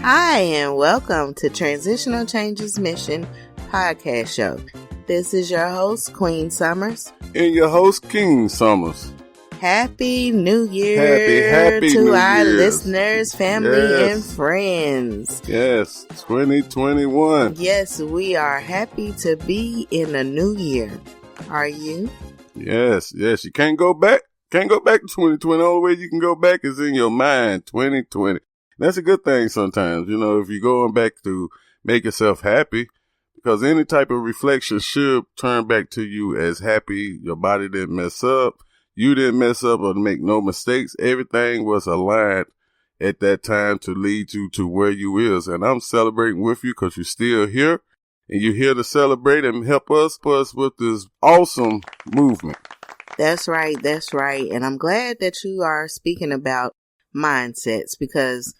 Hi, and welcome to Transitional Changes Mission podcast show. This is your host, Queen Summers. And your host, King Summers. Happy New Year Happy to New our Year's. listeners, family, and friends. Yes, 2021. Yes, we are happy to be in a new year. Are you? Yes. You can't go back. Can't go back to 2020. The only way you can go back is in your mind, 2020. That's a good thing sometimes, if you're going back to make yourself happy, because any type of reflection should turn back to you as happy. Your body didn't mess up. You didn't mess up or make no mistakes. Everything was aligned at that time to lead you to where you is. And I'm celebrating with you because you're still here and you're here to celebrate and help us with this awesome movement. That's right. And I'm glad that you are speaking about mindsets, because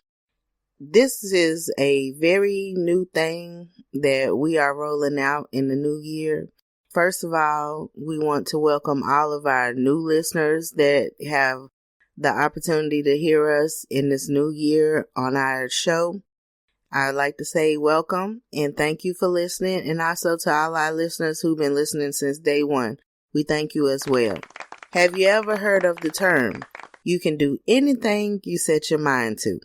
this is a very new thing that we are rolling out in the new year. First of all, we want to welcome all of our new listeners that have the opportunity to hear us in this new year on our show. I'd like to say welcome and thank you for listening, and also to all our listeners who've been listening since day one. We thank you as well. Have you ever heard of the term, you can do anything you set your mind to?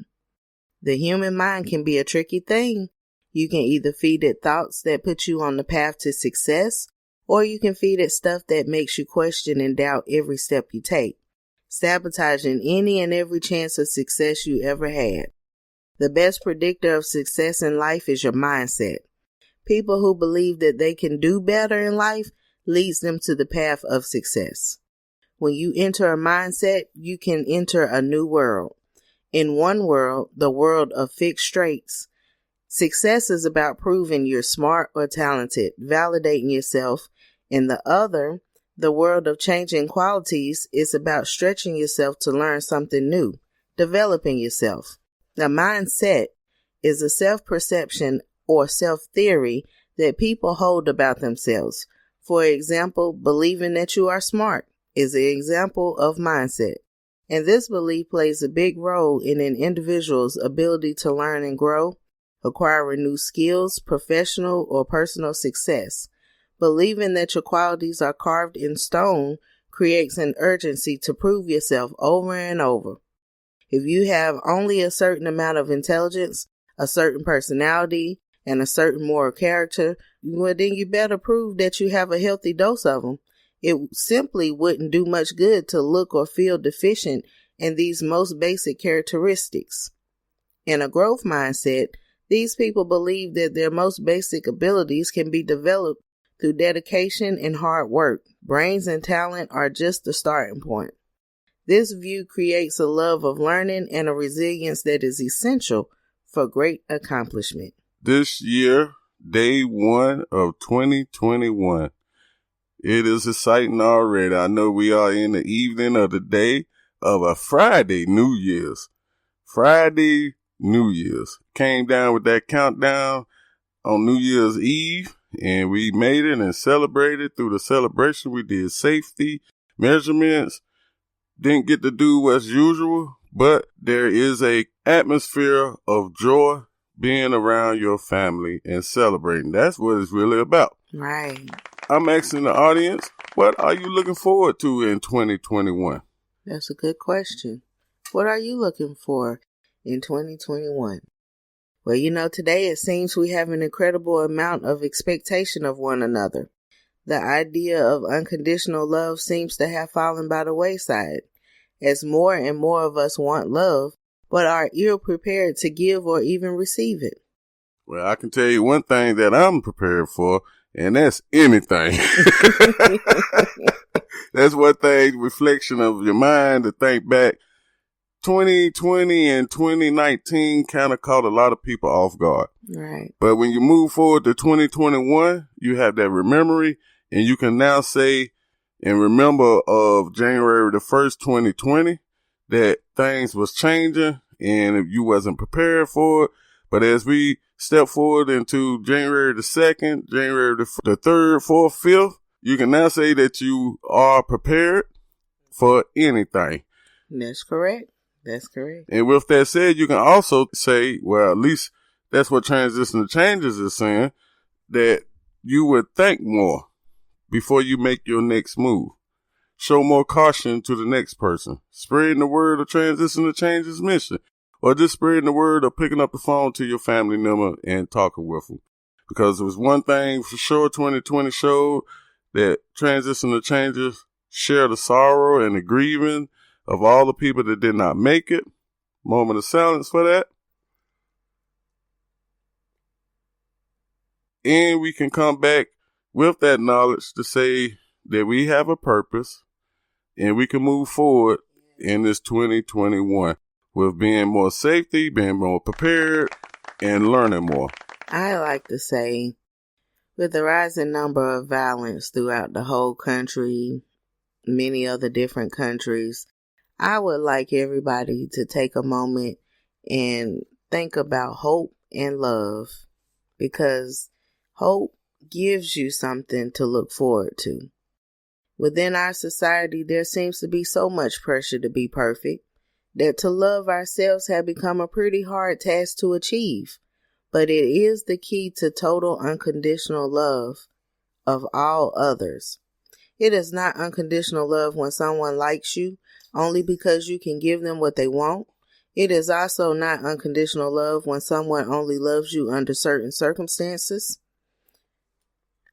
The human mind can be a tricky thing. You can either feed it thoughts that put you on the path to success, or you can feed it stuff that makes you question and doubt every step you take, sabotaging any and every chance of success you ever had. The best predictor of success in life is your mindset. People who believe that they can do better in life leads them to the path of success. When you enter a mindset, you can enter a new world. In one world, the world of fixed traits, success is about proving you're smart or talented, validating yourself. In the other, the world of changing qualities, is about stretching yourself to learn something new, developing yourself. The mindset is a self-perception or self-theory that people hold about themselves. For example, believing that you are smart is an example of mindset. And this belief plays a big role in an individual's ability to learn and grow, acquiring new skills, professional or personal success. Believing that your qualities are carved in stone creates an urgency to prove yourself over and over. If you have only a certain amount of intelligence, a certain personality, and a certain moral character, well, then you better prove that you have a healthy dose of them. It simply wouldn't do much good to look or feel deficient in these most basic characteristics. In a growth mindset, these people believe that their most basic abilities can be developed through dedication and hard work. Brains and talent are just the starting point. This view creates a love of learning and a resilience that is essential for great accomplishment. This year, day one of 2021. It is exciting already. I know we are in the evening of the day of a Friday New Year's. Friday New Year's. Came down with that countdown on New Year's Eve, and we made it and celebrated. Through the celebration, we did safety measurements. Didn't get to do what's usual, but there is a atmosphere of joy being around your family and celebrating. That's what it's really about. Right. I'm asking the audience, what are you looking forward to in 2021? That's a good question. What are you looking for in 2021? Well, today it seems we have an incredible amount of expectation of one another. The idea of unconditional love seems to have fallen by the wayside, as more and more of us want love, but are ill-prepared to give or even receive it. Well, I can tell you one thing that I'm prepared for, and that's anything. That's one thing, reflection of your mind to think back. 2020 and 2019 kind of caught a lot of people off guard. Right. But when you move forward to 2021, you have that memory, and you can now say and remember of January the 1st, 2020, that things was changing and you wasn't prepared for it. But as we step forward into January the 2nd, January the 3rd, 4th, 5th, you can now say that you are prepared for anything. That's correct. That's correct. And with that said, you can also say, well, at least that's what Transitional Changes is saying, that you would think more before you make your next move. Show more caution to the next person. Spreading the word of Transitional Changes mission. Or just spreading the word of picking up the phone to your family member and talking with them. Because it was one thing for sure 2020 showed, that Transitional Changes share the sorrow and the grieving of all the people that did not make it. Moment of silence for that. And we can come back with that knowledge to say that we have a purpose and we can move forward in this 2021 with being more safety, being more prepared, and learning more. I like to say, with the rising number of violence throughout the whole country, many other different countries, I would like everybody to take a moment and think about hope and love, because hope gives you something to look forward to. Within our society, there seems to be so much pressure to be perfect that to love ourselves has become a pretty hard task to achieve. But it is the key to total unconditional love of all others. It is not unconditional love when someone likes you only because you can give them what they want. It is also not unconditional love when someone only loves you under certain circumstances.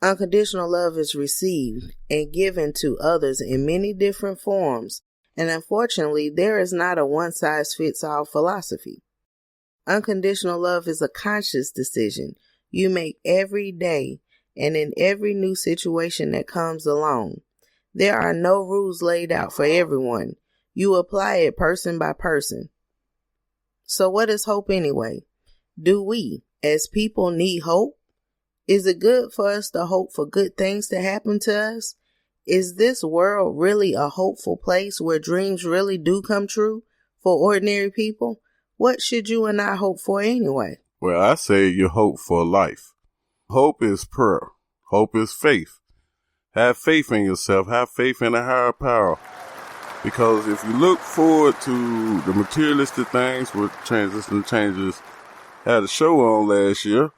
Unconditional love is received and given to others in many different forms, and unfortunately, there is not a one-size-fits-all philosophy. Unconditional love is a conscious decision you make every day and in every new situation that comes along. There are no rules laid out for everyone. You apply it person by person. So what is hope anyway? Do we, as people, need hope? Is it good for us to hope for good things to happen to us? Is this world really a hopeful place where dreams really do come true for ordinary people? What should you and I hope for anyway? Well, I say you hope for life. Hope is prayer. Hope is faith. Have faith in yourself. Have faith in a higher power. Because if you look forward to the materialistic things, with Transitional Changes had a show on last year,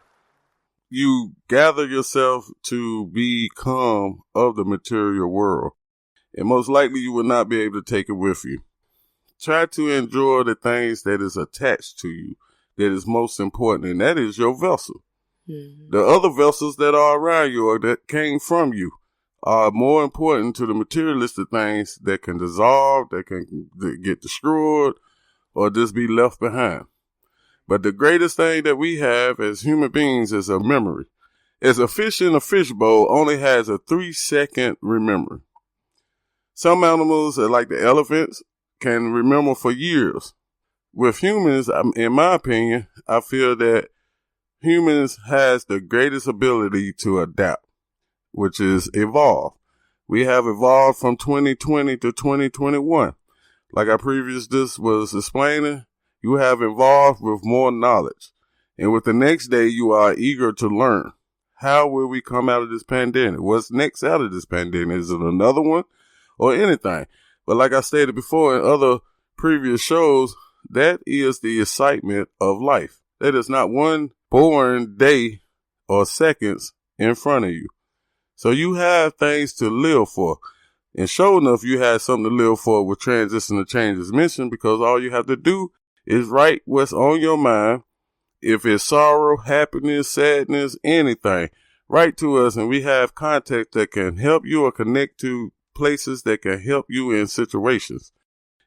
you gather yourself to become of the material world. And most likely you will not be able to take it with you. Try to enjoy the things that is attached to you, that is most important, and that is your vessel. Mm-hmm. The other vessels that are around you or that came from you are more important to the materialistic things that can dissolve, that can get destroyed, or just be left behind. But the greatest thing that we have as human beings is a memory. As a fish in a fishbowl only has a 3-second memory. Some animals, like the elephants, can remember for years. With humans, in my opinion, I feel that humans has the greatest ability to adapt, which is evolve. We have evolved from 2020 to 2021. Like I just was explaining, you have evolved with more knowledge. And with the next day, you are eager to learn. How will we come out of this pandemic? What's next out of this pandemic? Is it another one or anything? But like I stated before in other previous shows, that is the excitement of life. That is not one boring day or seconds in front of you. So you have things to live for. And sure enough, you have something to live for with Transitional Changes mission, because all you have to do is write what's on your mind. If it's sorrow, happiness, sadness, anything, write to us and we have contact that can help you or connect to places that can help you in situations.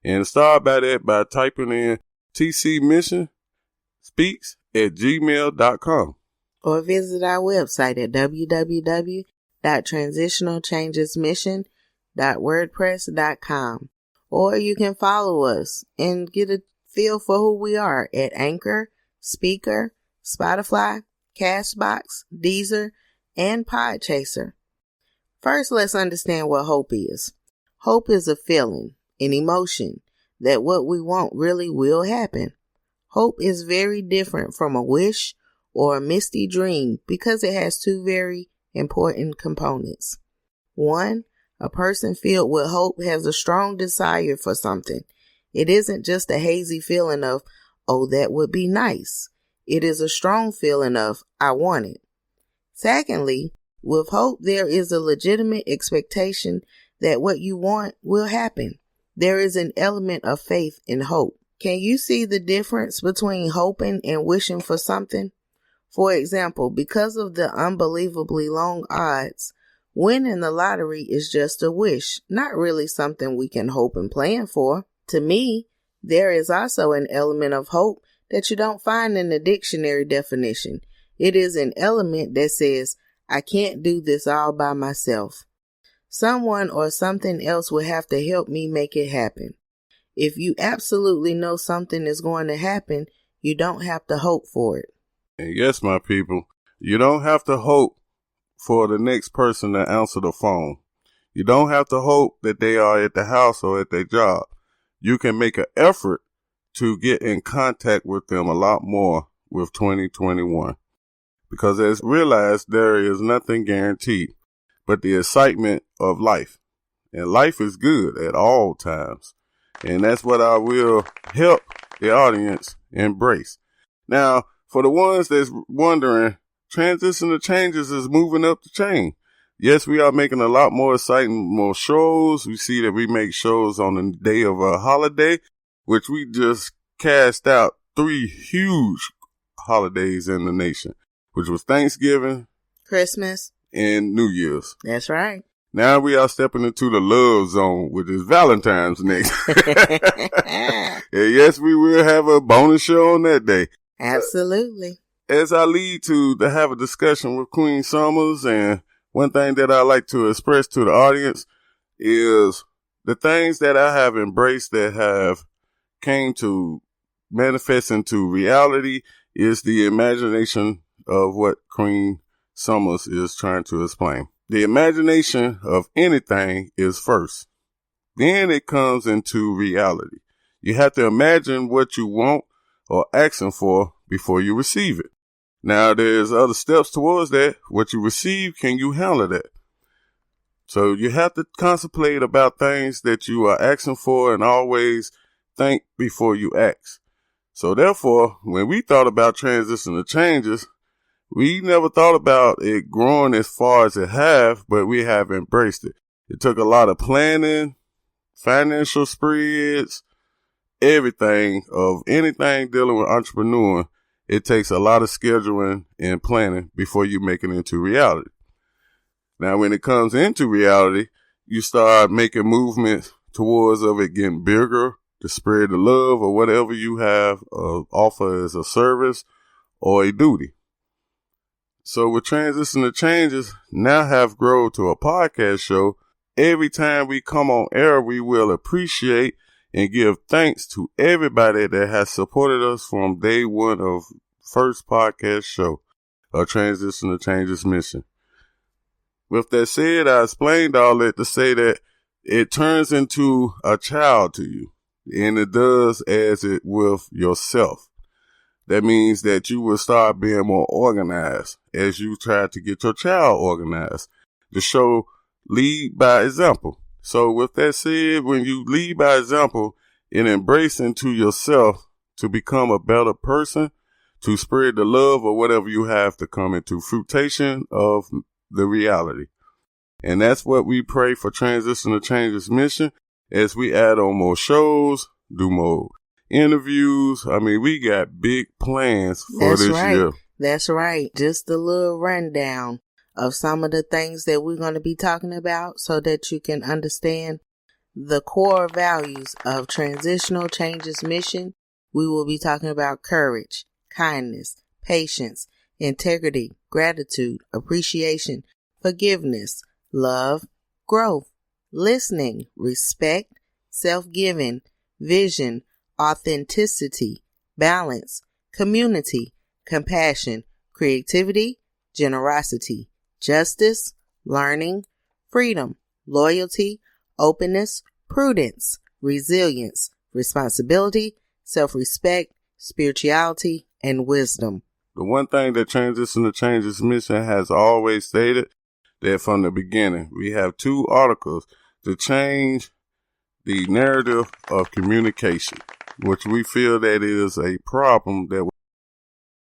And start by that by typing in tcmissionspeaks@gmail.com. Or visit our website at www.transitionalchangesmission.wordpress.com. Or you can follow us and get a feel for who we are at Anchor, Speaker, Spotify, Castbox, Deezer, and Podchaser. First, let's understand what hope is. Hope is a feeling, an emotion, that what we want really will happen. Hope is very different from a wish or a misty dream because it has two very important components. One, a person filled with hope has a strong desire for something. It isn't just a hazy feeling of, oh, that would be nice. It is a strong feeling of, I want it. Secondly, with hope, there is a legitimate expectation that what you want will happen. There is an element of faith in hope. Can you see the difference between hoping and wishing for something? For example, because of the unbelievably long odds, winning the lottery is just a wish, not really something we can hope and plan for. To me, there is also an element of hope that you don't find in the dictionary definition. It is an element that says, I can't do this all by myself. Someone or something else will have to help me make it happen. If you absolutely know something is going to happen, you don't have to hope for it. And yes, my people, you don't have to hope for the next person to answer the phone. You don't have to hope that they are at the house or at their job. You can make an effort to get in contact with them a lot more with 2021. Because as realized, there is nothing guaranteed but the excitement of life. And life is good at all times. And that's what I will help the audience embrace. Now, for the ones that's wondering, Transitional Changes is moving up the chain. Yes, we are making a lot more exciting, more shows. We see that we make shows on the day of a holiday, which we just cast out 3 huge holidays in the nation, which was Thanksgiving, Christmas, and New Year's. That's right. Now we are stepping into the love zone, which is Valentine's next. And yes, we will have a bonus show on that day. Absolutely. As I lead to have a discussion with Queen Summers, and one thing that I like to express to the audience is the things that I have embraced that have came to manifest into reality is the imagination of what Queen Summers is trying to explain. The imagination of anything is first. Then it comes into reality. You have to imagine what you want or asking for before you receive it. Now, there's other steps towards that. What you receive, can you handle that? So you have to contemplate about things that you are asking for and always think before you ask. So therefore, when we thought about transitional changes, we never thought about it growing as far as it have, but we have embraced it. It took a lot of planning, financial spreads, everything of anything dealing with entrepreneuring. It takes a lot of scheduling and planning before you make it into reality. Now, when it comes into reality, you start making movements towards of it getting bigger to spread the love or whatever you have offer as a service or a duty. So with Transitional Changes now have grown to a podcast show. Every time we come on air, we will appreciate and give thanks to everybody that has supported us from day one of first podcast show, a Transitional Changes mission. With that said, I explained all that to say that it turns into a child to you, and it does as it with yourself. That means that you will start being more organized as you try to get your child organized. The show lead by example. So with that said, when you lead by example and embrace into yourself to become a better person, to spread the love or whatever you have to come into fruition of the reality. And that's what we pray for Transitional Changes mission as we add on more shows, do more interviews. I mean, we got big plans for this year. That's right. Just a little rundown of some of the things that we're going to be talking about so that you can understand the core values of Transitional Changes mission. We will be talking about courage, kindness, patience, integrity, gratitude, appreciation, forgiveness, love, growth, listening, respect, self-giving, vision, authenticity, balance, community, compassion, creativity, generosity, justice, learning, freedom, loyalty, openness, prudence, resilience, responsibility, self-respect, spirituality, and wisdom. The one thing that Transitional Changes mission has always stated that from the beginning, we have 2 articles to change the narrative of communication, which we feel that is a problem that